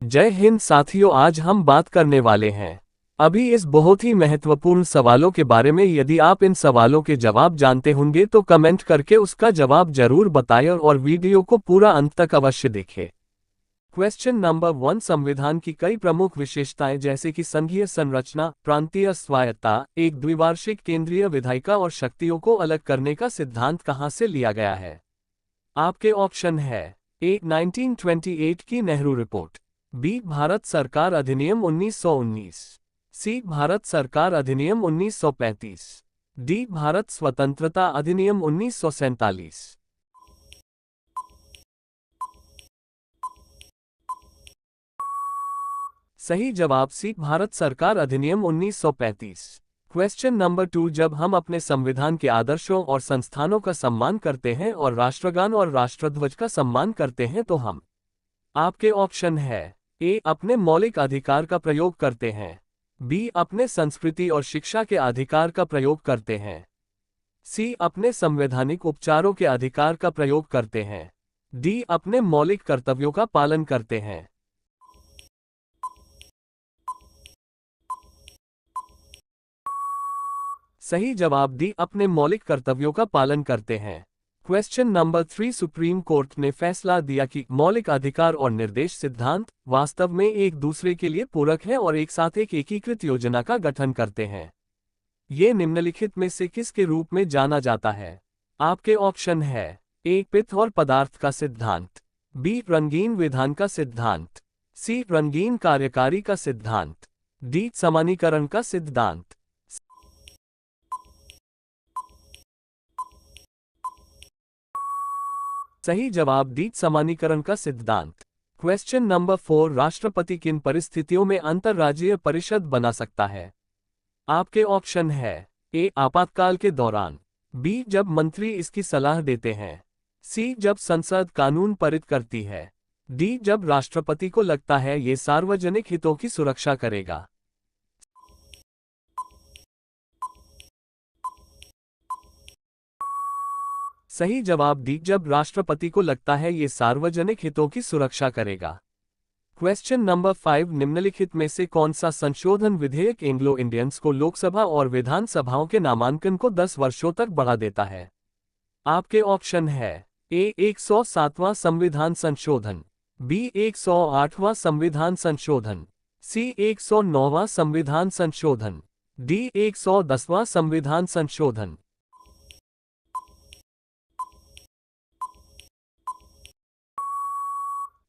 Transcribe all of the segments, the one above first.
जय हिंद साथियों, आज हम बात करने वाले हैं अभी इस बहुत ही महत्वपूर्ण सवालों के बारे में। यदि आप इन सवालों के जवाब जानते होंगे तो कमेंट करके उसका जवाब जरूर बताएं और वीडियो को पूरा अंत तक अवश्य देखें। क्वेश्चन नंबर 1, संविधान की कई प्रमुख विशेषताएं जैसे कि संघीय संरचना, प्रांतीय स्वायत्तता, एक द्विवार्षिक केंद्रीय विधायिका और शक्तियों को अलग करने का सिद्धांत कहां से लिया गया है? आपके ऑप्शन है ए 1928 की नेहरू रिपोर्ट, बी भारत सरकार अधिनियम 1919, सी भारत सरकार अधिनियम 1935, डी भारत स्वतंत्रता अधिनियम 1947। सही जवाब सी भारत सरकार अधिनियम 1935। क्वेश्चन नंबर 2, जब हम अपने संविधान के आदर्शों और संस्थानों का सम्मान करते हैं और राष्ट्रगान और राष्ट्रध्वज का सम्मान करते हैं तो हम, आपके ऑप्शन है ए अपने मौलिक अधिकार का प्रयोग करते हैं, बी अपने संस्कृति और शिक्षा के अधिकार का प्रयोग करते हैं, सी अपने संवैधानिक उपचारों के अधिकार का प्रयोग करते हैं, डी अपने मौलिक कर्तव्यों का पालन करते हैं। सही जवाब डी अपने मौलिक कर्तव्यों का पालन करते हैं। क्वेश्चन नंबर 3, सुप्रीम कोर्ट ने फैसला दिया कि मौलिक अधिकार और निर्देश सिद्धांत वास्तव में एक दूसरे के लिए पूरक हैं और एक साथ एक एकीकृत योजना का गठन करते हैं। ये निम्नलिखित में से किसके रूप में जाना जाता है? आपके ऑप्शन है ए पित्त और पदार्थ का सिद्धांत, बी रंगीन विधान का सिद्धांत, सी रंगीन कार्यकारी का सिद्धांत, डी समानीकरण का सिद्धांत। सही जवाब डी समानीकरण का सिद्धांत। क्वेश्चन नंबर 4, राष्ट्रपति किन परिस्थितियों में अंतर्राज्यीय परिषद बना सकता है? आपके ऑप्शन है ए आपातकाल के दौरान, बी जब मंत्री इसकी सलाह देते हैं, सी जब संसद कानून पारित करती है, डी जब राष्ट्रपति को लगता है ये सार्वजनिक हितों की सुरक्षा करेगा। सही जवाब डी जब राष्ट्रपति को लगता है ये सार्वजनिक हितों की सुरक्षा करेगा। क्वेश्चन नंबर 5, निम्नलिखित में से कौन सा संशोधन विधेयक एंग्लो इंडियंस को लोकसभा और विधानसभाओं के नामांकन को 10 वर्षों तक बढ़ा देता है? आपके ऑप्शन है ए 107वां संविधान संशोधन, बी 108वां संविधान संशोधन, सी 109वां संविधान संशोधन, डी 110वां संविधान संशोधन।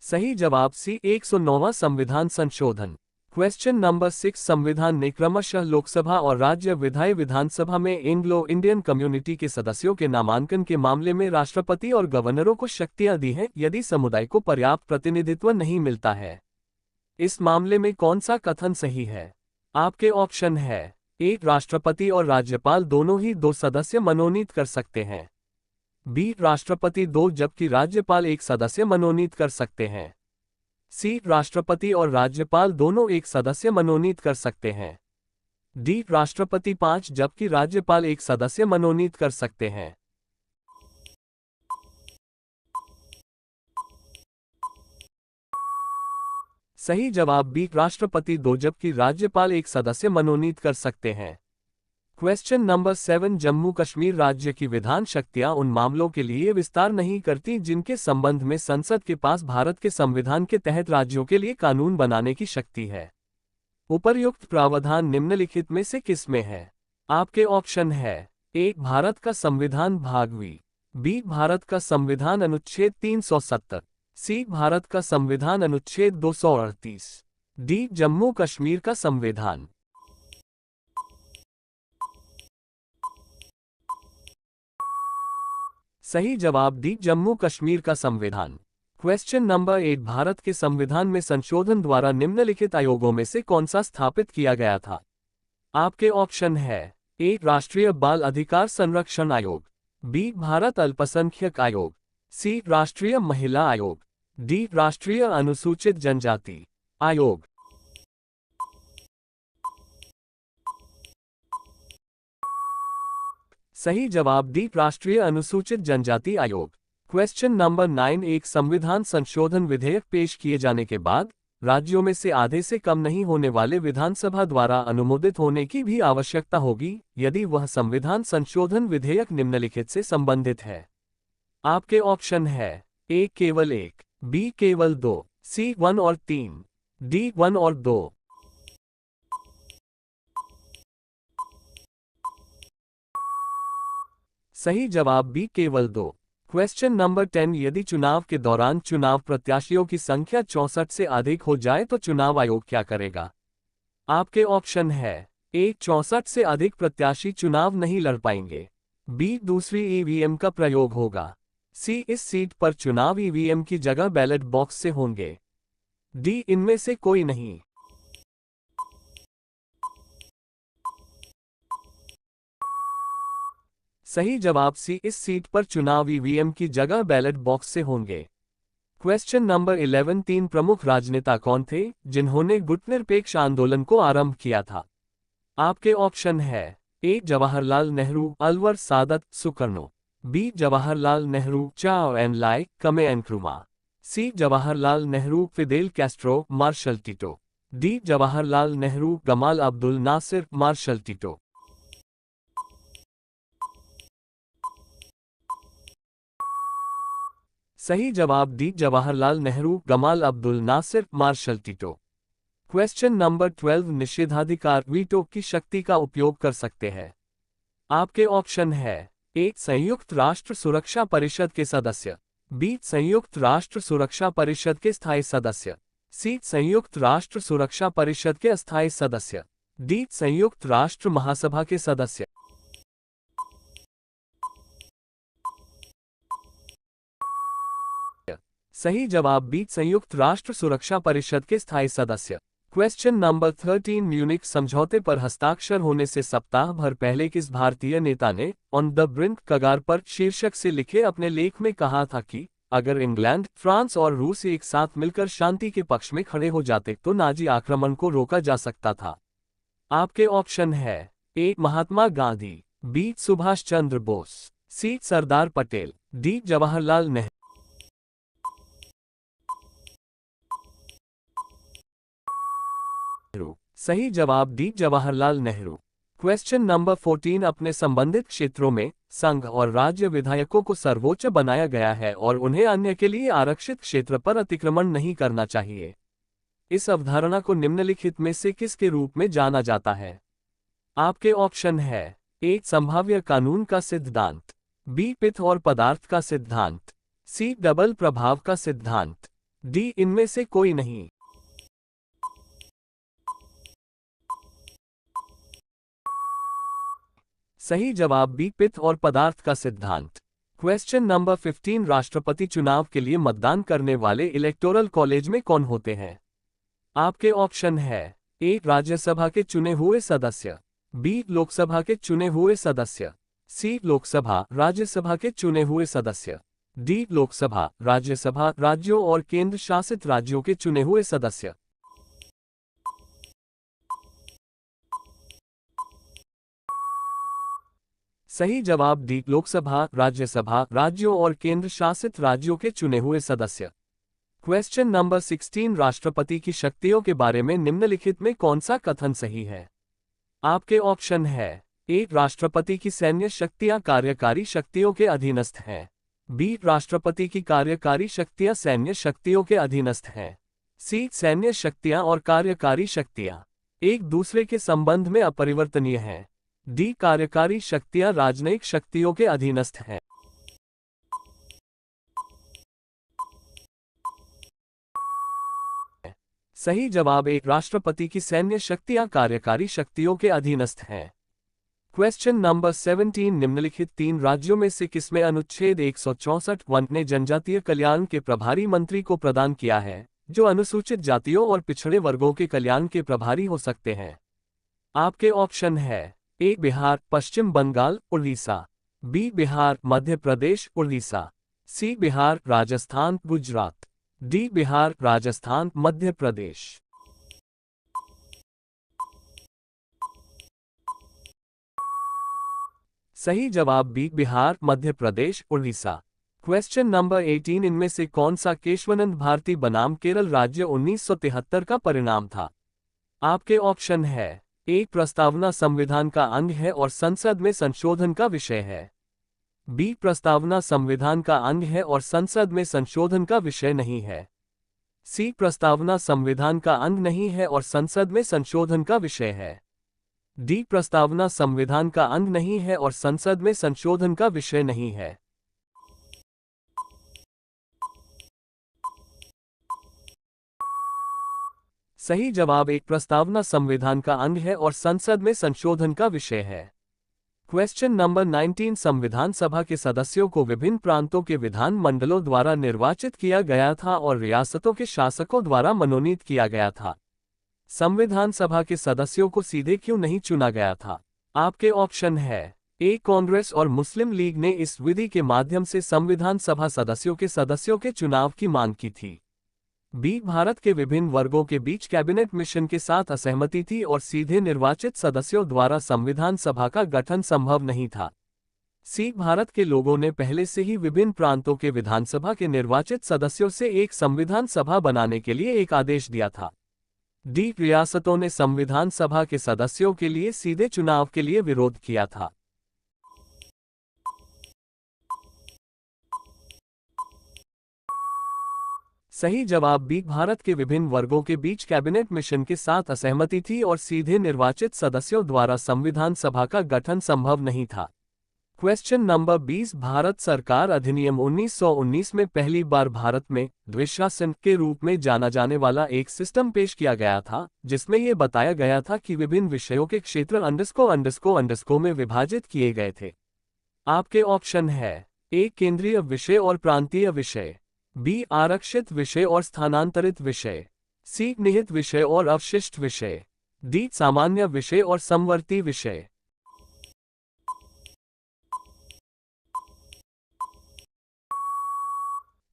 सही जवाब सी 109वां संविधान संशोधन। क्वेश्चन नंबर 6, संविधान ने क्रमशः लोकसभा और राज्य विधानसभा में एंग्लो इंडियन कम्युनिटी के सदस्यों के नामांकन के मामले में राष्ट्रपति और गवर्नरों को शक्तियां दी हैं यदि समुदाय को पर्याप्त प्रतिनिधित्व नहीं मिलता है। इस मामले में कौन सा कथन सही है? आपके ऑप्शन है ए राष्ट्रपति और राज्यपाल दोनों ही 2 सदस्य मनोनीत कर सकते हैं, बी राष्ट्रपति 2 जबकि राज्यपाल 1 सदस्य मनोनीत कर सकते हैं, सी राष्ट्रपति और राज्यपाल दोनों 1 सदस्य मनोनीत कर सकते हैं, डी राष्ट्रपति 5 जबकि राज्यपाल 1 सदस्य मनोनीत कर सकते हैं। सही जवाब बी राष्ट्रपति 2 जबकि राज्यपाल 1 सदस्य मनोनीत कर सकते हैं। क्वेश्चन नंबर 7, जम्मू कश्मीर राज्य की विधान शक्तियां उन मामलों के लिए विस्तार नहीं करती जिनके संबंध में संसद के पास भारत के संविधान के तहत राज्यों के लिए कानून बनाने की शक्ति है। उपर्युक्त प्रावधान निम्नलिखित में से किसमें है? आपके ऑप्शन है ए भारत का संविधान भाग वी, बी भारत का संविधान अनुच्छेद 370, सी भारत का संविधान अनुच्छेद 238, डी जम्मू कश्मीर का संविधान। सही जवाब डी जम्मू कश्मीर का संविधान। क्वेश्चन नंबर 8, भारत के संविधान में संशोधन द्वारा निम्नलिखित आयोगों में से कौन सा स्थापित किया गया था? आपके ऑप्शन है ए राष्ट्रीय बाल अधिकार संरक्षण आयोग, बी भारत अल्पसंख्यक आयोग, सी राष्ट्रीय महिला आयोग, डी राष्ट्रीय अनुसूचित जनजाति आयोग। सही जवाब डी राष्ट्रीय अनुसूचित जनजाति आयोग। क्वेश्चन नंबर 9, एक संविधान संशोधन विधेयक पेश किए जाने के बाद राज्यों में से आधे से कम नहीं होने वाले विधानसभा द्वारा अनुमोदित होने की भी आवश्यकता होगी, यदि वह संविधान संशोधन विधेयक निम्नलिखित से संबंधित है। आपके ऑप्शन है ए केवल 1, बी केवल 2, सी 1 और 3, डी 1 और 2। सही जवाब बी केवल 2। क्वेश्चन नंबर 10, यदि चुनाव के दौरान चुनाव प्रत्याशियों की संख्या 64 से अधिक हो जाए तो चुनाव आयोग क्या करेगा? आपके ऑप्शन है ए 64 से अधिक प्रत्याशी चुनाव नहीं लड़ पाएंगे, बी दूसरी ईवीएम का प्रयोग होगा, सी इस सीट पर चुनाव ईवीएम की जगह बैलेट बॉक्स से होंगे, डी इनमें से कोई नहीं। सही जवाब सी इस सीट पर चुनाव ईवीएम की जगह बैलेट बॉक्स से होंगे। क्वेश्चन नंबर 11, 3 प्रमुख राजनेता कौन थे जिन्होंने गुटनिरपेक्ष आंदोलन को आरंभ किया था? आपके ऑप्शन है A Jawaharlal Nehru, Anwar Sadat, Sukarno, B Jawaharlal Nehru, Chou En Lai, Kwame Nkrumah, C Jawaharlal Nehru, Fidel Castro, Marshal Tito, D Jawaharlal Nehru, Gamal Abdul Nasser, Marshal Tito. सही जवाब D Jawaharlal Nehru, Gamal Abdul Nasser, Marshal Tito. Question number 12, निषेधाधिकार वीटो की शक्ति का उपयोग कर सकते हैं? आपके ऑप्शन है ए संयुक्त राष्ट्र सुरक्षा परिषद के सदस्य, बी संयुक्त राष्ट्र सुरक्षा परिषद के स्थायी सदस्य, सी संयुक्त राष्ट्र सुरक्षा परिषद के अस्थायी सदस्य, डी संयुक्त राष्ट्र महासभा के सदस्य। सही जवाब बी संयुक्त राष्ट्र सुरक्षा परिषद के स्थायी सदस्य। क्वेश्चन नंबर 13, म्यूनिख समझौते पर हस्ताक्षर होने से सप्ताह भर पहले किस भारतीय नेता ने ऑन द ब्रिंक, कगार पर शीर्षक से लिखे अपने लेख में कहा था कि अगर इंग्लैंड, फ्रांस और रूस एक साथ मिलकर शांति के पक्ष में खड़े हो जाते तो नाजी आक्रमण को रोका जा सकता था? आपके ऑप्शन है ए महात्मा गांधी, बी सुभाष चंद्र बोस, सी सरदार पटेल, डी जवाहरलाल नेहरू। सही जवाब D Jawaharlal Nehru. Question number 14, अपने संबंधित क्षेत्रों में संघ और राज्य विधायकों को सर्वोच्च बनाया गया है और उन्हें अन्य के लिए आरक्षित क्षेत्र पर अतिक्रमण नहीं करना चाहिए। इस अवधारणा को निम्नलिखित में से किसके रूप में जाना जाता है? आपके ऑप्शन है ए संभाव्य कानून का सिद्धांत, बी पित्त और पदार्थ का सिद्धांत, सी डबल प्रभाव का सिद्धांत, डी इनमें से कोई नहीं। सही जवाब बी पित्त और पदार्थ का सिद्धांत। क्वेश्चन नंबर 15, राष्ट्रपति चुनाव के लिए मतदान करने वाले इलेक्टोरल कॉलेज में कौन होते हैं? आपके ऑप्शन है ए राज्यसभा के चुने हुए सदस्य, बी लोकसभा के चुने हुए सदस्य, सी लोकसभा राज्यसभा के चुने हुए सदस्य, डी लोकसभा राज्यसभा राज्यों और केंद्र शासित राज्यों के चुने हुए सदस्य। सही जवाब डी लोकसभा राज्यसभा राज्यों और केंद्र शासित राज्यों के चुने हुए सदस्य। क्वेश्चन नंबर 16, राष्ट्रपति की शक्तियों के बारे में निम्नलिखित में कौन सा कथन सही है? आपके ऑप्शन है ए राष्ट्रपति की सैन्य शक्तियां कार्यकारी शक्तियों के अधीनस्थ हैं, बी राष्ट्रपति की कार्यकारी शक्तियां सैन्य शक्तियों के अधीनस्थ हैं, सी सैन्य शक्तियां और कार्यकारी शक्तियां एक दूसरे के संबंध में अपरिवर्तनीय हैं, डी कार्यकारी शक्तियां राजनयिक शक्तियों के अधीनस्थ हैं। सही जवाब एक राष्ट्रपति की सैन्य शक्तियां कार्यकारी शक्तियों के अधीनस्थ हैं। क्वेश्चन नंबर 17, निम्नलिखित 3 राज्यों में से किसमें अनुच्छेद 164(1) ने जनजातीय कल्याण के प्रभारी मंत्री को प्रदान किया है जो अनुसूचित जातियों और पिछड़े वर्गों के कल्याण के प्रभारी हो सकते हैं? आपके ऑप्शन है ए बिहार, पश्चिम बंगाल, उड़ीसा, बी बिहार, मध्य प्रदेश, उड़ीसा, सी बिहार, राजस्थान, गुजरात, डी बिहार, राजस्थान, मध्य प्रदेश। सही जवाब B Bihar, Madhya Pradesh, Orissa. Question number 18 इनमें से कौन सा केशवानंद भारती बनाम केरल राज्य 1973 का परिणाम था? आपके ऑप्शन है। ए प्रस्तावना संविधान का अंग है और संसद में संशोधन का विषय है। बी प्रस्तावना संविधान का अंग है और संसद में संशोधन का विषय नहीं है। सी प्रस्तावना संविधान का अंग नहीं है और संसद में संशोधन का विषय है। डी प्रस्तावना संविधान का अंग नहीं है और संसद में संशोधन का विषय नहीं है। सही जवाब एक प्रस्तावना संविधान का अंग है और संसद में संशोधन का विषय है। क्वेश्चन नंबर 19 संविधान सभा के सदस्यों को विभिन्न प्रांतों के विधान मंडलों द्वारा निर्वाचित किया गया था और रियासतों के शासकों द्वारा मनोनीत किया गया था। संविधान सभा के सदस्यों को सीधे क्यों नहीं चुना गया था? आपके ऑप्शन है। ए कांग्रेस और मुस्लिम लीग ने इस विधि के माध्यम से संविधान सभा सदस्यों के चुनाव की मांग की थी। बी भारत के विभिन्न वर्गों के बीच कैबिनेट मिशन के साथ असहमति थी और सीधे निर्वाचित सदस्यों द्वारा संविधान सभा का गठन संभव नहीं था। सी भारत के लोगों ने पहले से ही विभिन्न प्रांतों के विधानसभा के निर्वाचित सदस्यों से एक संविधान सभा बनाने के लिए एक आदेश दिया था। डी रियासतों ने संविधान सभा के सदस्यों के लिए सीधे चुनाव के लिए विरोध किया था। सही जवाब बी भारत के विभिन्न वर्गों के बीच कैबिनेट मिशन के साथ असहमति थी और सीधे निर्वाचित सदस्यों द्वारा संविधान सभा का गठन संभव नहीं था। क्वेश्चन नंबर 20 भारत सरकार अधिनियम 1919 में पहली बार भारत में द्विशासन के रूप में जाना जाने वाला एक सिस्टम पेश किया गया था, जिसमें यह बताया गया था कि विभिन्न विषयों के क्षेत्र अंडरस्को में विभाजित किए गए थे। आपके ऑप्शन है। ए केंद्रीय विषय और प्रांतीय विषय, बी आरक्षित विषय और स्थानांतरित विषय, सी निहित विषय और अवशिष्ट विषय, डी सामान्य विषय और समवर्ती विषय।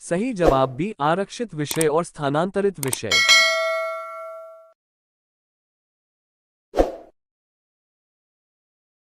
सही जवाब बी आरक्षित विषय और स्थानांतरित विषय।